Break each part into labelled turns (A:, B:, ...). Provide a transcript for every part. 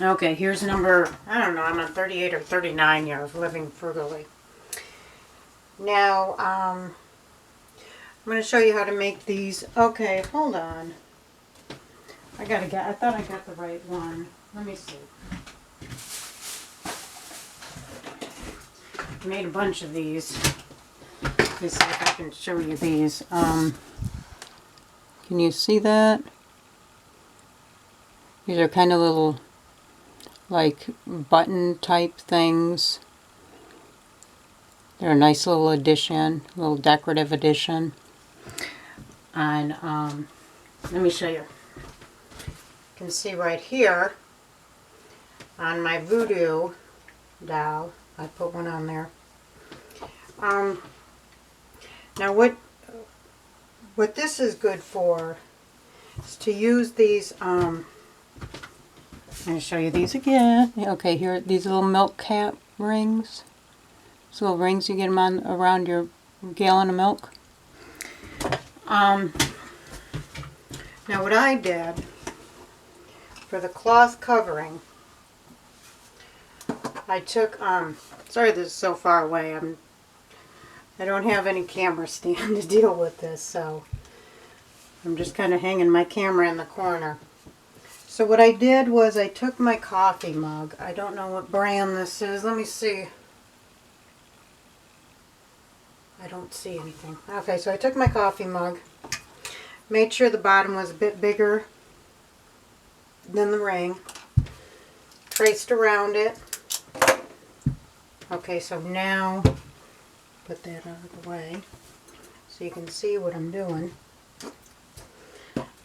A: Okay, here's number, I don't know, I'm on 38 or 39 here of living frugally. Now, I'm going to show you how to make these. Okay, hold on. I thought I got the right one. Let me see. I made a bunch of these. Let me see if I can show you these. Can you see that? These are kind of little, like, button type things. They're a nice little addition, little decorative addition. And let me show you. You can see right here on my voodoo doll, I put one on there. Now what this is good for is to use these. I'm going to show you these again. Okay, here, these little milk cap rings. These little rings, you get them on around your gallon of milk. Now what I did for the cloth covering, I took, sorry this is so far away, I don't have any camera stand to deal with this, so I'm just kind of hanging my camera in the corner. So what I did was I took my coffee mug. I don't know what brand this is. Let me see. I don't see anything. Okay, so I took my coffee mug, made sure the bottom was a bit bigger than the ring, traced around it. Okay, so now put that out of the way so you can see what I'm doing.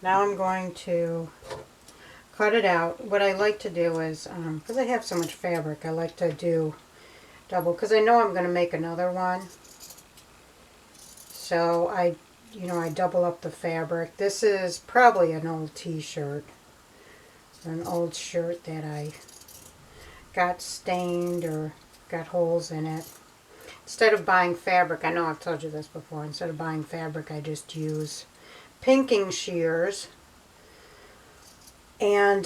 A: Now I'm going to cut it out. What I like to do is, because I have so much fabric, I like to do double, because I know I'm going to make another one. So I double up the fabric. This is probably an old t-shirt, an old shirt that I got stained or got holes in it. Instead of buying fabric, I know I've told you this before, instead of buying fabric, I just use pinking shears and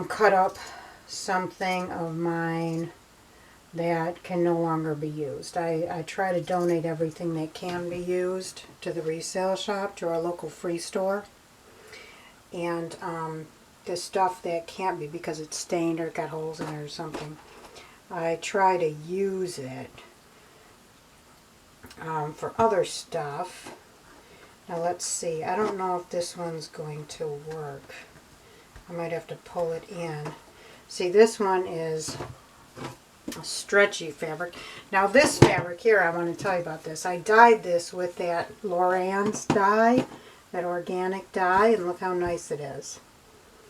A: cut up something of mine that can no longer be used. I try to donate everything that can be used to the resale shop, to our local free store. And the stuff that can't be because it's stained or got holes in it or something, I try to use it for other stuff. Now let's see. I don't know if this one's going to work. I might have to pull it in. See, this one is a stretchy fabric. Now this fabric here, I want to tell you about this. I dyed this with that Loran's dye, that organic dye, and look how nice it is.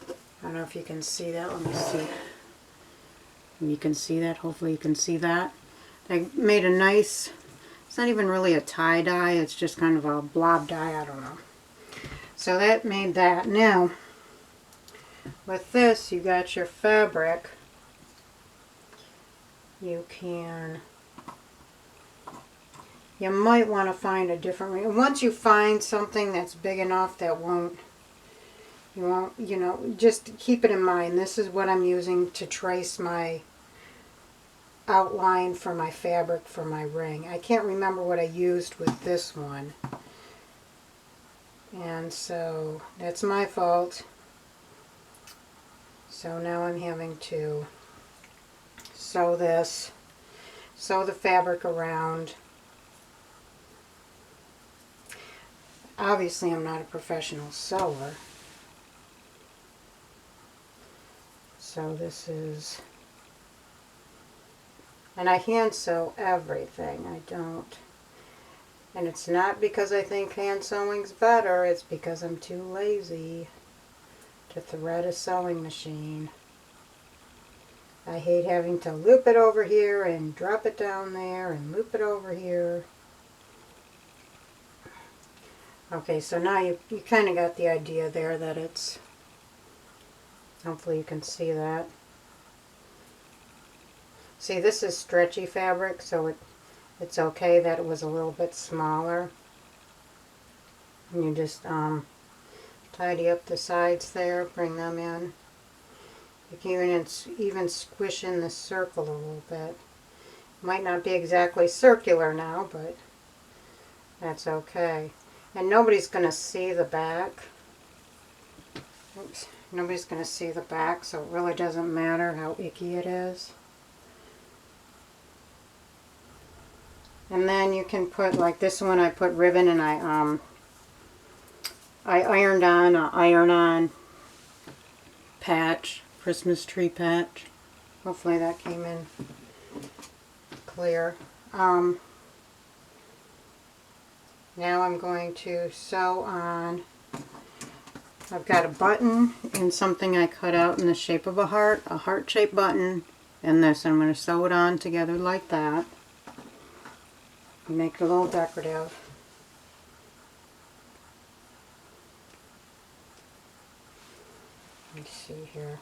A: I don't know if you can see that. Let me see. You can see that. Hopefully you can see that. I made a nice, it's not even really a tie dye, it's just kind of a blob dye, I don't know. So that made that. Now, with this, you got your fabric. You might want to find a different ring. Once you find something that's big enough that you won't, just keep it in mind. This is what I'm using to trace my outline for my fabric for my ring. I can't remember what I used with this one. And so that's my fault. So now I'm having to sew the fabric around. Obviously I'm not a professional sewer. So this is, and I hand sew everything. I don't, and it's not because I think hand sewing's better, it's because I'm too lazy to thread a sewing machine. I hate having to loop it over here and drop it down there and loop it over here. Okay, so now you kind of got the idea there that it's, hopefully you can see that. See, this is stretchy fabric, so it's okay that it was a little bit smaller. And you just tidy up the sides there, bring them in. You can even squish in the circle a little bit. Might not be exactly circular now, but that's okay. And nobody's going to see the back. Oops. Nobody's going to see the back, so it really doesn't matter how icky it is. And then you can put, like this one, I put ribbon, and I ironed on a iron-on patch, Christmas tree patch. Hopefully that came in clear. Now I'm going to sew on. I've got a button and something I cut out in the shape of a heart-shaped button, and this. I'm going to sew it on together like that. Make it a little decorative. Let's see here.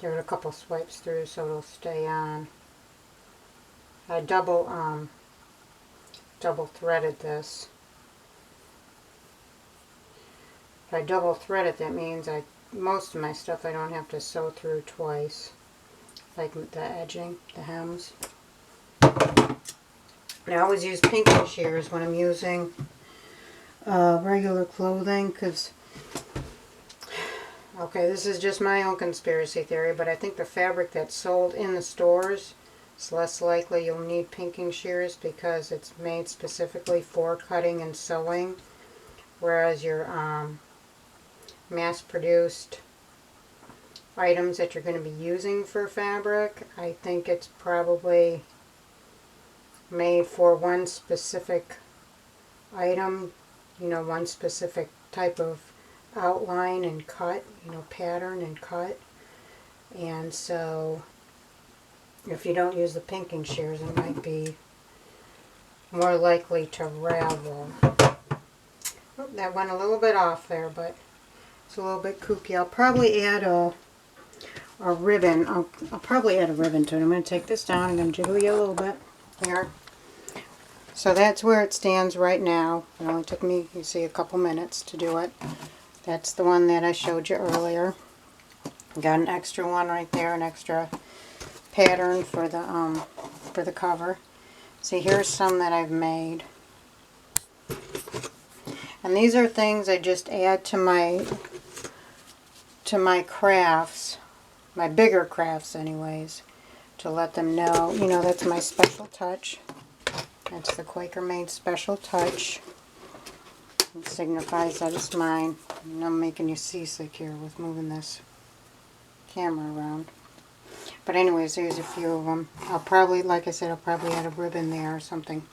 A: Give it a couple swipes through so it'll stay on. I double threaded this. If I double thread it, that means most of my stuff I don't have to sew through twice, like the edging, the hems. I always use pinking shears when I'm using regular clothing, because, okay, this is just my own conspiracy theory, but I think the fabric that's sold in the stores, it's less likely you'll need pinking shears because it's made specifically for cutting and sewing, whereas your mass-produced items that you're going to be using for fabric, I think it's probably made for one specific item, you know, one specific type of outline and cut, you know, pattern and cut. And so if you don't use the pinking shears, it might be more likely to ravel. Oh, that went a little bit off there, but it's a little bit kooky. I'll probably add a ribbon. I'll probably add a ribbon to it. I'm going to take this down. I'm going to jiggle you a little bit here. So that's where it stands right now. It only took me, you see, a couple minutes to do it. That's the one that I showed you earlier. Got an extra one right there, an extra pattern for the cover. See, here's some that I've made. And these are things I just add to my crafts, my bigger crafts anyways, to let them know, you know, that's my special touch. That's the Quaker Made Special Touch. It signifies that it's mine. And I'm making you seasick here with moving this camera around. But anyways, there's a few of them. I'll probably, like I said, I'll probably add a ribbon there or something.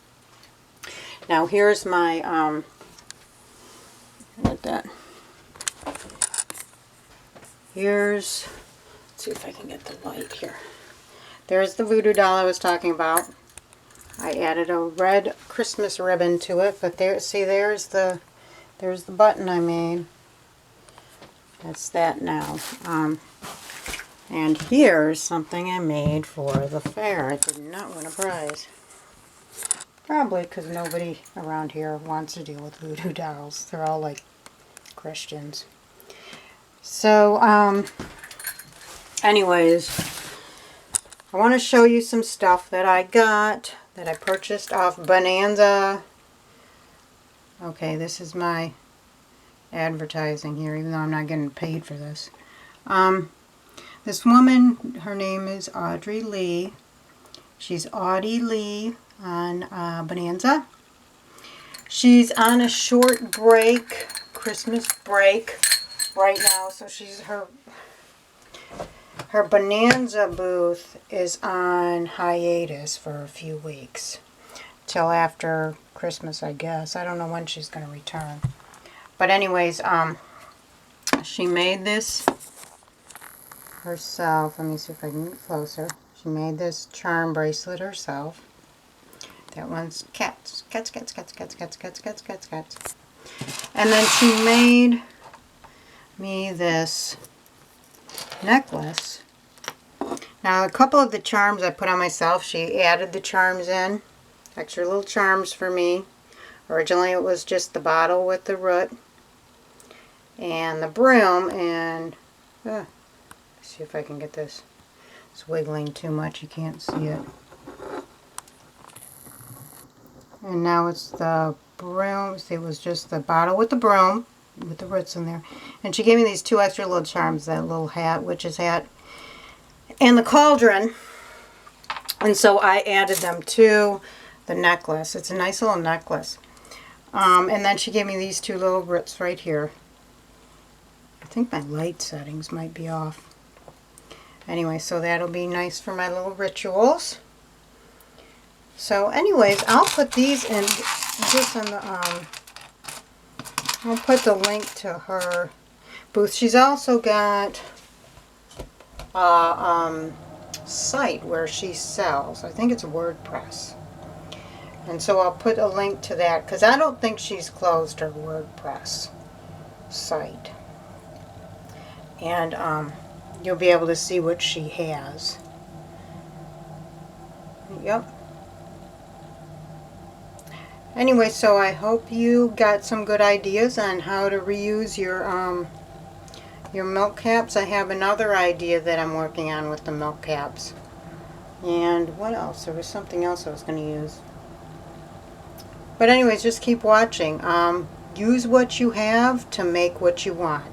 A: Now here's my, here's, let's see if I can get the light here. There's the voodoo doll I was talking about. I added a red Christmas ribbon to it, but there, see, there's the button I made. That's that now. And here's something I made for the fair. I did not win a prize. Probably because nobody around here wants to deal with voodoo dolls. They're all like Christians. So, anyways, I want to show you some stuff that I got, that I purchased off Bonanza. Okay, this is my advertising here, even though I'm not getting paid for this. This woman, her name is Audrey Lee. She's Audie Lee on Bonanza. She's on a short break, Christmas break right now, so she's her Bonanza booth is on hiatus for a few weeks. Till after Christmas, I guess. I don't know when she's going to return. But anyways, she made this herself. Let me see if I can get closer. She made this charm bracelet herself. That one's cats. Cats, cats, cats, cats, cats, cats, cats, cats, cats. And then she made me this necklace. Now, a couple of the charms I put on myself, she added the charms in. Extra little charms for me. Originally it was just the bottle with the root. and the broom, and let's see if I can get this. It's wiggling too much, you can't see it. And now it's the broom. See, it was just the bottle with the broom, with the roots in there. And she gave me these 2 extra little charms, that little hat, witch's hat, and the cauldron. And so I added them to the necklace. It's a nice little necklace. And then she gave me these 2 little roots right here. I think my light settings might be off. Anyway, so that'll be nice for my little rituals. So anyways, I'll put these in just on the, I'll put the link to her booth. She's also got a site where she sells. I think it's WordPress. And so I'll put a link to that because I don't think she's closed her WordPress site. And you'll be able to see what she has. Yep. Anyway, so I hope you got some good ideas on how to reuse your milk caps. I have another idea that I'm working on with the milk caps. And what else? There was something else I was going to use. But anyways, just keep watching. Use what you have to make what you want.